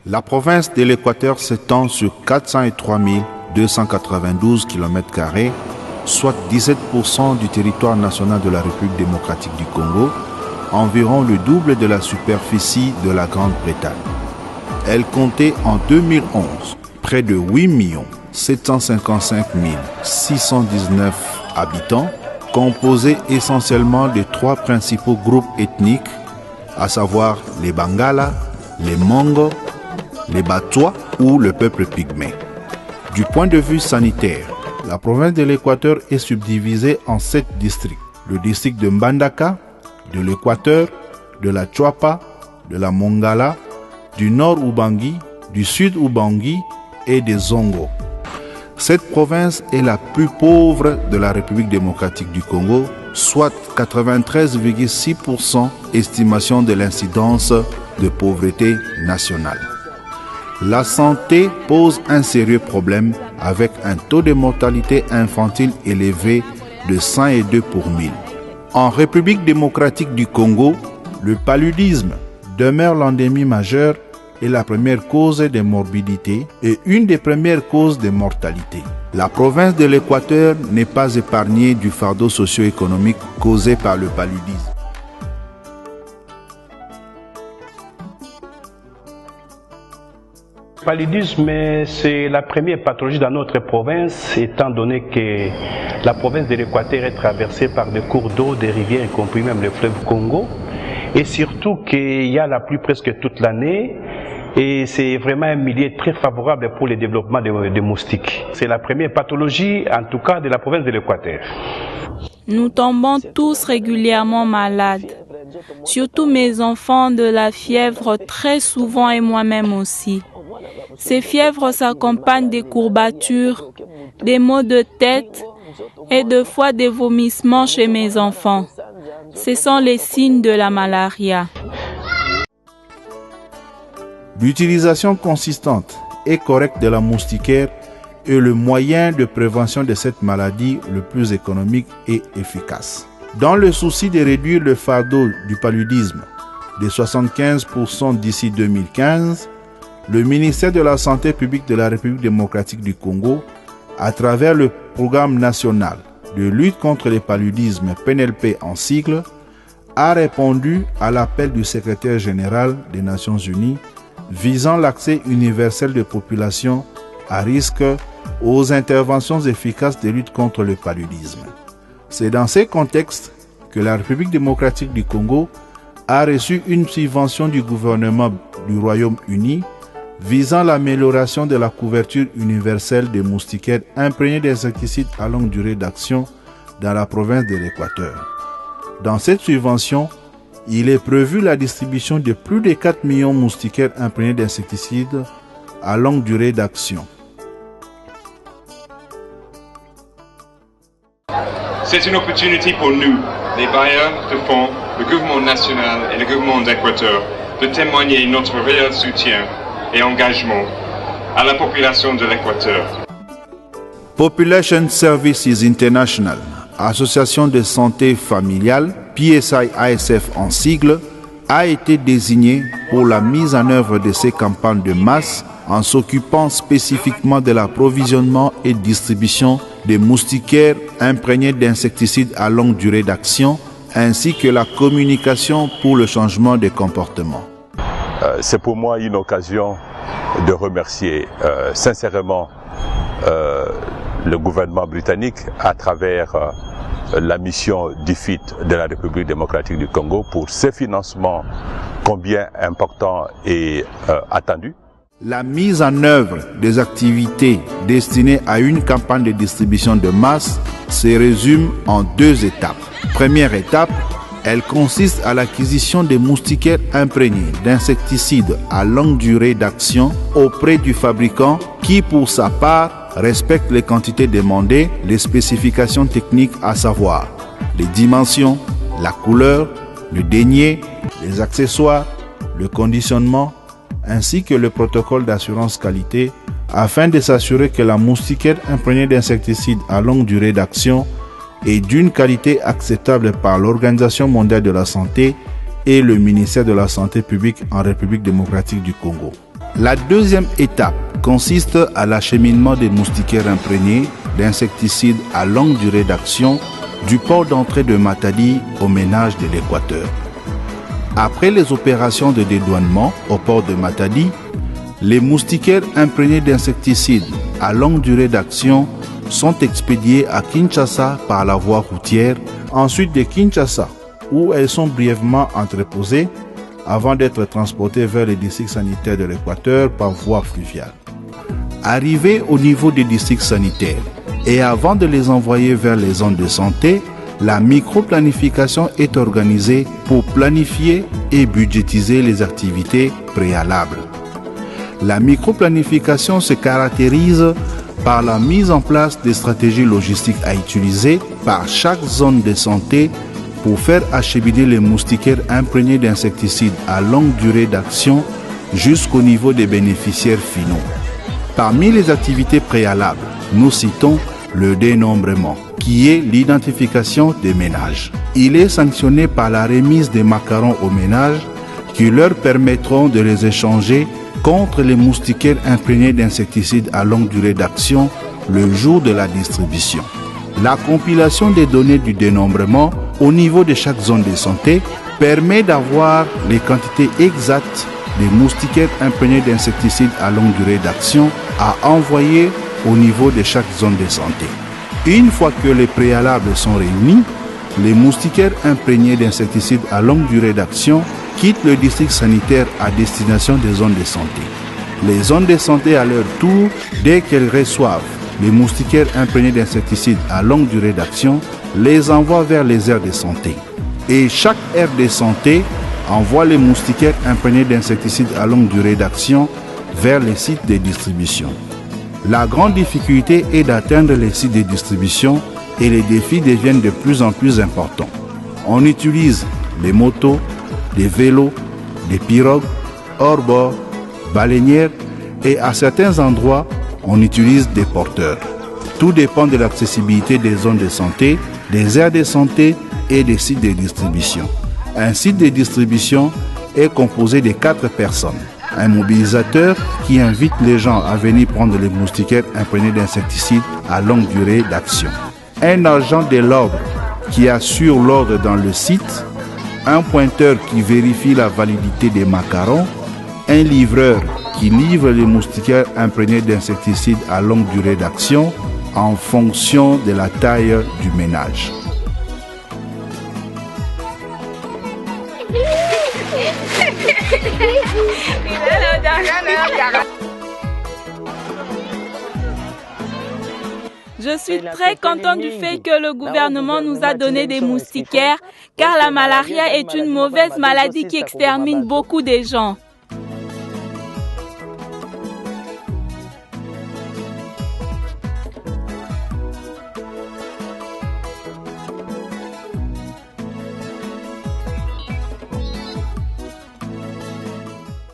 La province de l'Équateur s'étend sur 403 292 km², soit 17% du territoire national de la République démocratique du Congo, environ le double de la superficie de la Grande-Bretagne. Elle comptait en 2011 près de 8 755 619 habitants, composés essentiellement de 3 principaux groupes ethniques, à savoir les Bangala, les Mongo, les Batois ou le peuple pygmée. Du point de vue sanitaire, la province de l'Équateur est subdivisée en 7 districts. Le district de Mbandaka, de l'Équateur, de la Chuapa, de la Mongala, du nord Ubangi, du sud Ubangi et des Zongo. Cette province est la plus pauvre de la République démocratique du Congo, soit 93,6% estimation de l'incidence de pauvreté nationale. La santé pose un sérieux problème avec un taux de mortalité infantile élevé de 102 pour 1000. En République démocratique du Congo, le paludisme demeure l'endémie majeure et la première cause de morbidité et une des premières causes de mortalité. La province de l'Équateur n'est pas épargnée du fardeau socio-économique causé par le paludisme. Le paludisme, c'est la première pathologie dans notre province, étant donné que la province de l'Équateur est traversée par des cours d'eau, des rivières, y compris même le fleuve Congo, et surtout qu'il y a la pluie presque toute l'année, et c'est vraiment un milieu très favorable pour le développement des moustiques. C'est la première pathologie, en tout cas, de la province de l'Équateur. Nous tombons tous régulièrement malades, surtout mes enfants de la fièvre très souvent et moi-même aussi. Ces fièvres s'accompagnent des courbatures, des maux de tête et de fois des vomissements chez mes enfants. Ce sont les signes de la malaria. L'utilisation consistante et correcte de la moustiquaire est le moyen de prévention de cette maladie le plus économique et efficace. Dans le souci de réduire le fardeau du paludisme de 75% d'ici 2015, le ministère de la Santé publique de la République démocratique du Congo, à travers le Programme national de lutte contre le paludisme PNLP en sigle, a répondu à l'appel du secrétaire général des Nations Unies visant l'accès universel des populations à risque aux interventions efficaces de lutte contre le paludisme. C'est dans ces contextes que la République démocratique du Congo a reçu une subvention du gouvernement du Royaume-Uni visant l'amélioration de la couverture universelle des moustiquaires imprégnés d'insecticides à longue durée d'action dans la province de l'Équateur. Dans cette subvention, il est prévu la distribution de plus de 4 millions de moustiquaires imprégnés d'insecticides à longue durée d'action. C'est une opportunité pour nous, les bailleurs de fonds, le gouvernement national et le gouvernement d'Équateur, de témoigner notre réel soutien et engagement à la population de l'Équateur. Population Services International, association de santé familiale, PSI-ASF en sigle, a été désignée pour la mise en œuvre de ces campagnes de masse en s'occupant spécifiquement de l'approvisionnement et distribution des moustiquaires imprégnés d'insecticides à longue durée d'action, ainsi que la communication pour le changement de comportement. C'est pour moi une occasion de remercier sincèrement le gouvernement britannique à travers la mission DFID de la République démocratique du Congo pour ce financement combien important et attendu. La mise en œuvre des activités destinées à une campagne de distribution de masse se résume en 2 étapes. Première étape, elle consiste à l'acquisition des moustiquaires imprégnés d'insecticides à longue durée d'action auprès du fabricant qui, pour sa part, respecte les quantités demandées, les spécifications techniques à savoir les dimensions, la couleur, le denier, les accessoires, le conditionnement, ainsi que le protocole d'assurance qualité, afin de s'assurer que la moustiquaire imprégnée d'insecticides à longue durée d'action est d'une qualité acceptable par l'Organisation mondiale de la santé et le ministère de la Santé publique en République démocratique du Congo. La deuxième étape consiste à l'acheminement des moustiquaires imprégnés d'insecticides à longue durée d'action du port d'entrée de Matadi au ménage de l'Équateur. Après les opérations de dédouanement au port de Matadi, les moustiquaires imprégnés d'insecticides à longue durée d'action sont expédiés à Kinshasa par la voie routière, ensuite de Kinshasa, où elles sont brièvement entreposées avant d'être transportées vers les districts sanitaires de l'Équateur par voie fluviale. Arrivées au niveau des districts sanitaires et avant de les envoyer vers les zones de santé, la microplanification est organisée pour planifier et budgétiser les activités préalables. La microplanification se caractérise par la mise en place des stratégies logistiques à utiliser par chaque zone de santé pour faire acheminer les moustiquaires imprégnés d'insecticides à longue durée d'action jusqu'au niveau des bénéficiaires finaux. Parmi les activités préalables, nous citons le dénombrement, qui est l'identification des ménages. Il est sanctionné par la remise des macarons aux ménages qui leur permettront de les échanger contre les moustiquaires imprégnés d'insecticides à longue durée d'action le jour de la distribution. La compilation des données du dénombrement au niveau de chaque zone de santé permet d'avoir les quantités exactes des moustiquaires imprégnés d'insecticides à longue durée d'action à envoyer au niveau de chaque zone de santé. Une fois que les préalables sont réunis, les moustiquaires imprégnés d'insecticides à longue durée d'action quittent le district sanitaire à destination des zones de santé. Les zones de santé, à leur tour, dès qu'elles reçoivent les moustiquaires imprégnés d'insecticides à longue durée d'action, les envoient vers les aires de santé. Et chaque aire de santé envoie les moustiquaires imprégnés d'insecticides à longue durée d'action vers les sites de distribution. La grande difficulté est d'atteindre les sites de distribution et les défis deviennent de plus en plus importants. On utilise les motos, des vélos, des pirogues, hors-bord, baleinières et à certains endroits, on utilise des porteurs. Tout dépend de l'accessibilité des zones de santé, des aires de santé et des sites de distribution. Un site de distribution est composé de 4 personnes. Un mobilisateur qui invite les gens à venir prendre les moustiquaires imprégnés d'insecticides à longue durée d'action. Un agent de l'ordre qui assure l'ordre dans le site. Un pointeur qui vérifie la validité des macarons. Un livreur qui livre les moustiquaires imprégnés d'insecticides à longue durée d'action en fonction de la taille du ménage. Je suis très content du fait que le gouvernement nous a donné des moustiquaires, car la malaria est une mauvaise maladie qui extermine beaucoup de gens.